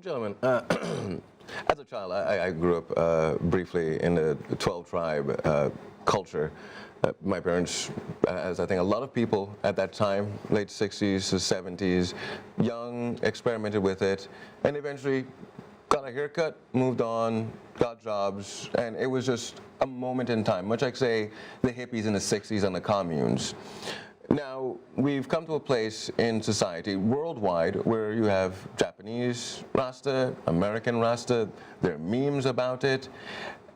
gentlemen, as a child, I grew up briefly in the 12-tribe culture. My parents, as I think a lot of people at that time, late 60s to 70s, young, experimented with it, and eventually got a haircut, moved on, got jobs, and it was just a moment in time, much like, say, the hippies in the 60s and the communes. Now, we've come to a place in society worldwide where you have Japanese Rasta, American Rasta, there are memes about it.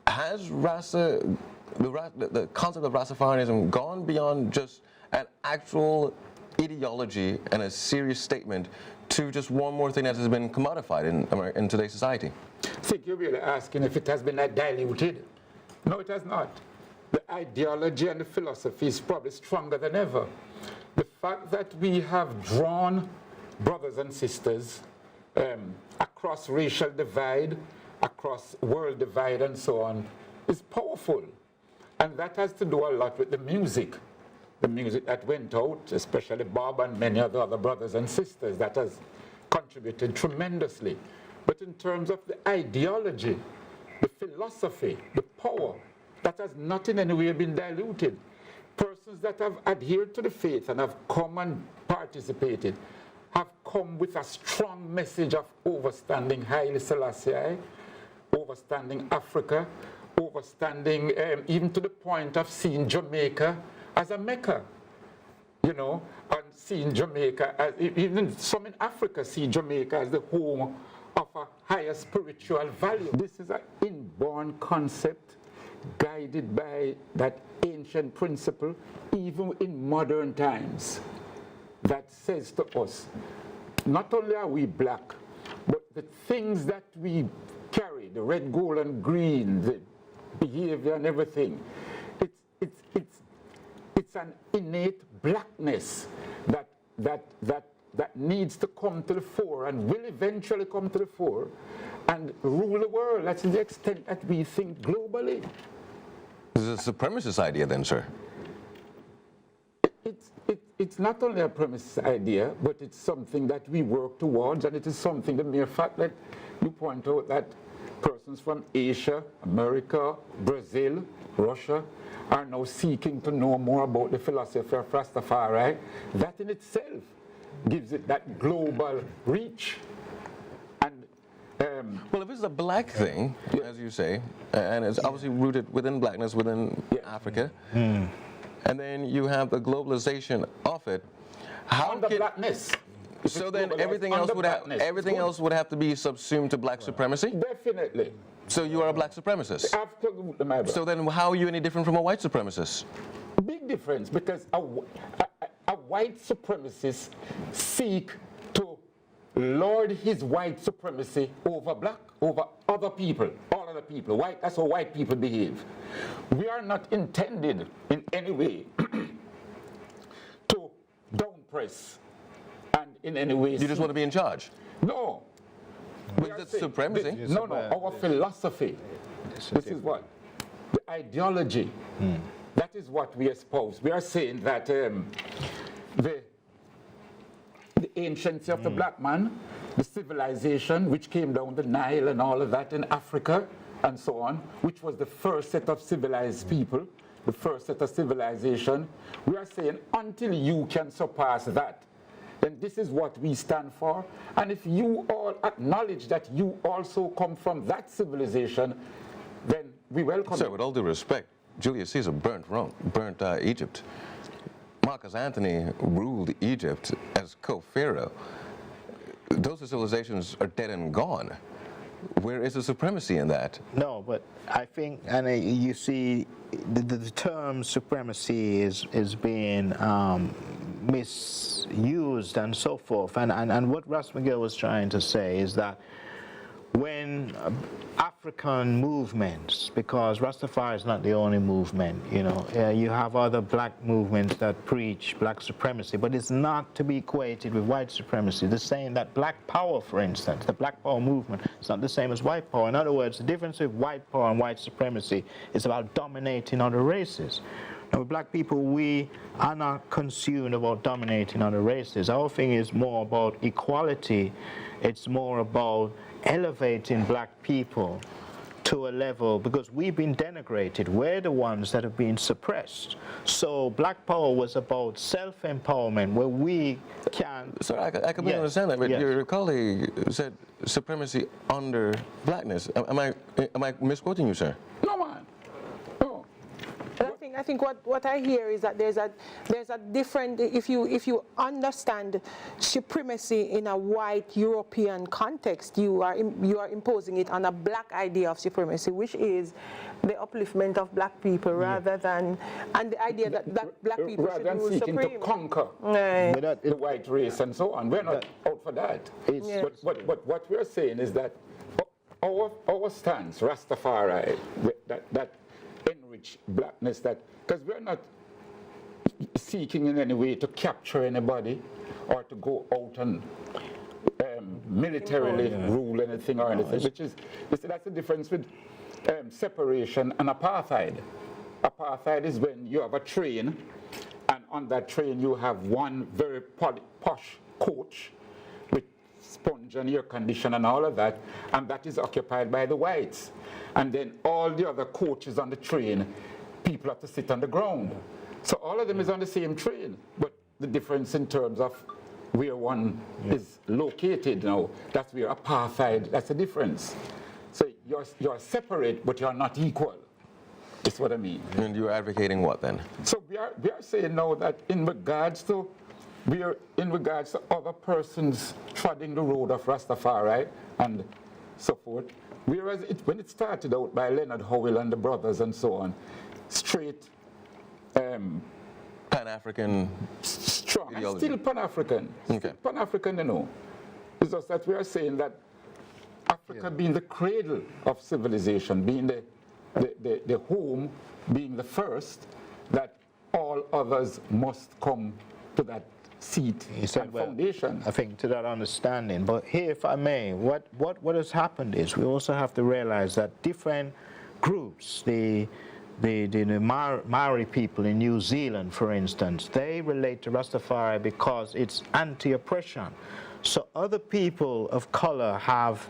Has Rasta, the concept of Rastafarianism gone beyond just an actual ideology and a serious statement to just one more thing that has been commodified in today's society? I think you're really asking if it has been diluted. No, it has not. The ideology and the philosophy is probably stronger than ever. The fact that we have drawn brothers and sisters across racial divide, across world divide and so on, is powerful. And that has to do a lot with the music that went out, especially Bob and many of the other brothers and sisters. That has contributed tremendously. But in terms of the ideology, the philosophy, the power, that has not in any way been diluted. Persons that have adhered to the faith and have come and participated have come with a strong message of overstanding Haile Selassie, overstanding Africa, overstanding even to the point of seeing Jamaica as a Mecca, you know, and seeing Jamaica as, even some in Africa see Jamaica as the home of a higher spiritual value. This is an inborn concept guided by that ancient principle, even in modern times, that says to us, not only are we black, but the things that we carry, the red, gold, and green, the behavior and everything, it's an innate blackness that needs to come to the fore and will eventually come to the fore and rule the world. That's to the extent that we think globally. This is a supremacist idea then, sir? It's not only a premise idea, but it's something that we work towards, and it is something, the mere fact that you point out that persons from Asia, America, Brazil, Russia, are now seeking to know more about the philosophy of Rastafari, that in itself gives it that global reach. Well, if it's a black thing, as you say, and it's obviously rooted within blackness, within Africa, and then you have the globalization of it, how on the blackness. So then everything else would have to be subsumed to black supremacy? Definitely. So you are a black supremacist? Absolutely, my brother. So then how are you any different from a white supremacist? Big difference, because a white supremacist seek to lord his white supremacy over other people, all other people. White, that's how white people behave. We are not intended in any way to downpress and in any way. You just want to be in charge? No. But that's supremacy. No, our philosophy. This is what? The ideology. That is what we espouse. We are saying that the anciency of the black man, the civilization which came down the Nile and all of that in Africa and so on, which was the first set of civilized people, the first set of civilization, we are saying until you can surpass that, then this is what we stand for. And if you all acknowledge that you also come from that civilization, then we welcome Sir, you. with all due respect, Julius Caesar burnt Rome, burnt Egypt. Marcus Antony ruled Egypt as co-pharaoh. Those civilizations are dead and gone. Where is the supremacy in that? No, but I think, and you see, the term supremacy is being misused and so forth. And what Ras Miguel was trying to say is that when African movements, because Rastafari is not the only movement, you know, you have other black movements that preach black supremacy, but it's not to be equated with white supremacy. They're saying that black power, for instance, the black power movement, is not the same as white power. In other words, the difference with white power and white supremacy is about dominating other races. Now, with black people, we are not consumed about dominating other races. Our thing is more about equality It's more about elevating black people to a level, because we've been denigrated. We're the ones that have been suppressed. So Black Power was about self-empowerment, where we can... So I completely understand that, but your colleague said supremacy under blackness. Am I misquoting you, sir? No, man. No. I think what I hear is that there's a different, if you understand supremacy in a white European context, you are imposing it on a black idea of supremacy, which is the upliftment of black people rather than, and the idea that black people rather should than rule seeking supreme. to conquer the white race and so on. We're not out for that. But what we're saying is that our stance, Rastafari, that enrich blackness, that because we're not seeking in any way to capture anybody or to go out and militarily rule anything or anything, which is, you see, that's the difference with separation and apartheid. Apartheid is when you have a train, and on that train you have one very posh coach with sponge and air condition and all of that, and that is occupied by the whites. And then all the other coaches on the train, people have to sit on the ground. So all of them is on the same train, but the difference in terms of where one is located now, that's where apartheid, that's the difference. So you're separate, but you're not equal. That's what I mean. And you're advocating what then? So we are saying now that in regards to other persons treading the road of Rastafari and so forth, whereas when it started out by Leonard Howell and the brothers and so on, straight Pan-African strong, and ideology. still Pan-African. Okay. Pan-African, you know. It's just that we are saying that Africa being the cradle of civilization, being the home, being the first, that all others must come to that seat and foundation. I think to that understanding. But here, if I may, what has happened is we also have to realize that different groups, the Maori people in New Zealand, for instance, they relate to Rastafari because it's anti-oppression. So other people of color have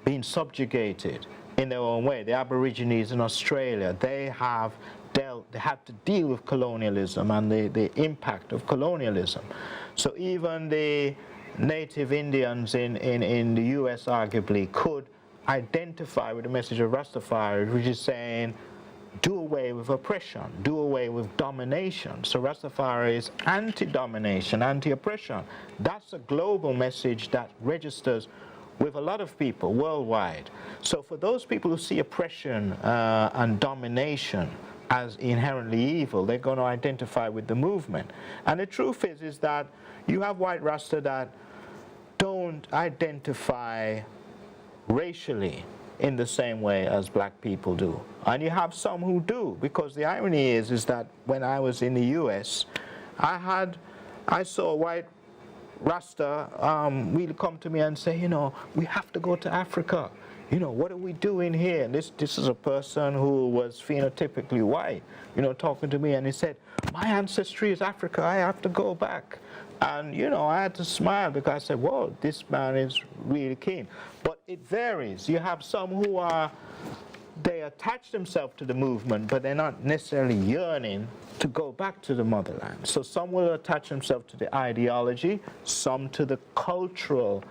been subjugated in their own way. The Aborigines in Australia, they had to deal with colonialism and the impact of colonialism. So even the native Indians in the US arguably could identify with the message of Rastafari, which is saying, do away with oppression, do away with domination. So Rastafari is anti-domination, anti-oppression. That's a global message that registers with a lot of people worldwide. So for those people who see oppression and domination as inherently evil, they're going to identify with the movement. And the truth is that you have white Rasta that don't identify racially in the same way as black people do. And you have some who do, because the irony is that when I was in the US, I saw a white Rasta really come to me and say, you know, we have to go to Africa. You know, what are we doing here? And this is a person who was phenotypically white, you know, talking to me, and he said, my ancestry is Africa, I have to go back. And, you know, I had to smile because I said, whoa, this man is really keen. But it varies. You have some who they attach themselves to the movement, but they're not necessarily yearning to go back to the motherland. So some will attach themselves to the ideology, some to the cultural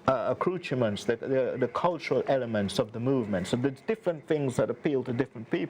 accoutrements, the cultural elements of the movement. So there's different things that appeal to different people.